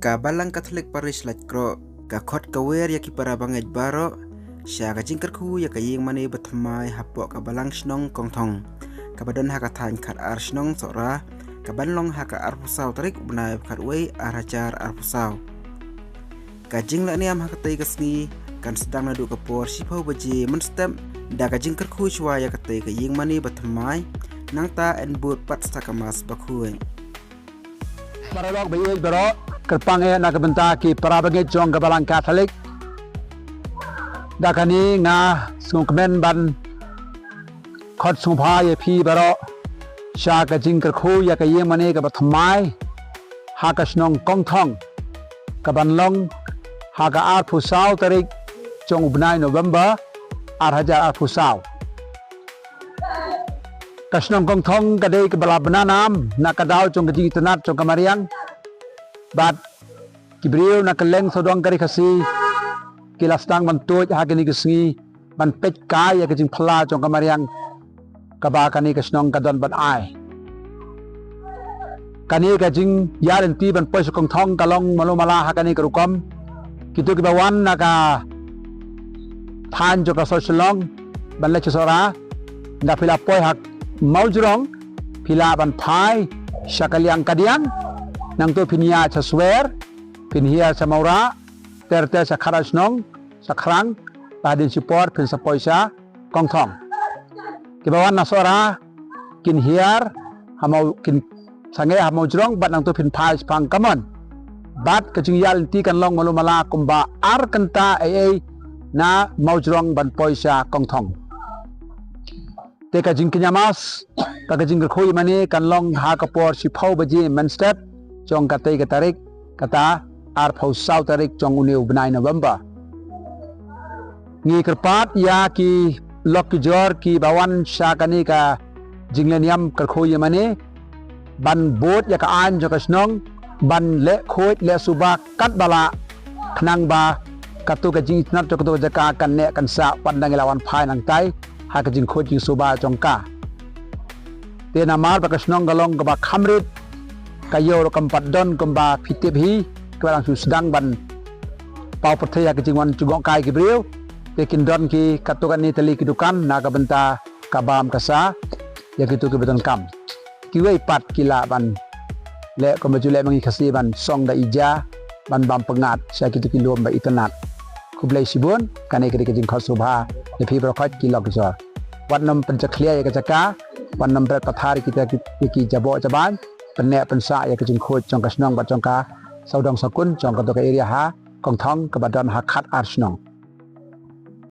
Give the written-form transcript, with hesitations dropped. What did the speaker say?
ka balang Catholic parish Latgro ka khot ka wer ya ki para bangej baro sya ka jingkar khu ya ka ying mani batmai hapo ka balang snong kongthong ka badan ha ka than khat ar snong sora ka banlong ha ka ar pusau tarik ubnai khat wei arajar ar pusau ka jingla niam ha ka tei ka sni kan sedang nadu ka por sipau baji menstem da ka jingkar khu chwa ya ka tei ka ying mani batmai nangta en but pat stakamas bakhueng Paralog bayi bero kerpange na kebenta ki parabange jong gabalang Katolik dakani nga sungkmen ban khot sungpha ye phi bero sha ka jingkar khu ya ka yeng mane ka bathmai ha ka snong kongthong ka banlong ha ka ar phusau tarik jong ubnai November ar hajar ar phusau Kasnong kong thong kadai ke bala benanam nak kadau cong keji tenat cong kamariang bat kibriu nak keleng sodong kari kasi kilas tang bantuj hagini kesengi ban pej kai ya kejing phala cong kamariang kaba kani kasnong kadon ban ai kani kejing yaren ti ban poj kong thong kalong malu mala hagani kerukom kitu kibawan naka than jo ka soslong ban le chosora nda pila poj hak Maujrong pila ban phai sakaliang kadiang nang to pinia chaswer pinhia samaura terte sakharasnong sakhrang padin support pin sapoisa kongthong kibawan nasora kin hiar hamau kin sange hamaujrong bat nang to pin phai spang kamon bat kajingyal ti kan long malumala kumba ar kanta ai na maujrong ban poisa kongthong Teka jing kinyamas, taka jing kerkhoi mani kan long ha kapor si phau baji menstep, jong katai katarik kata ar phau sau tarik jong uniu benai November. Ngi kerpat ya ki lok ki jor ki bawan syakani ka jingleniam kerkhoi mani ban bot ya ka an jo kasnong ban le khoi le suba kat bala khnang ba katu ka jing nat jo katu jaka kan ne kan sa pandang lawan phai nang tai hak jing khoj jing suba jongka te namar bakasnong galong ba khamrit kayo kampat don kamba phitebhi kwarang su sedang ban pau pathaya ke jingwan jugong kai gibril te kindon ki katukan ni teli kidukan naga benta kabam kasa ya gitu ke beton kam kiwe pat kila ban le komaju le mangi khasi ban song da ija ban bam pengat sa gitu ki lom ba itanat kublai sibun kane ke jing khot subha le phi brokhat ki lok jor Wanam pencaklia ya kecaka, wanam berkathari kita ki jabo jaban, penek pensa ya kejing khoj jong kasnong bat jongka saudong sakun jong kato ka area ha kong thong ka badan ha khat ar snong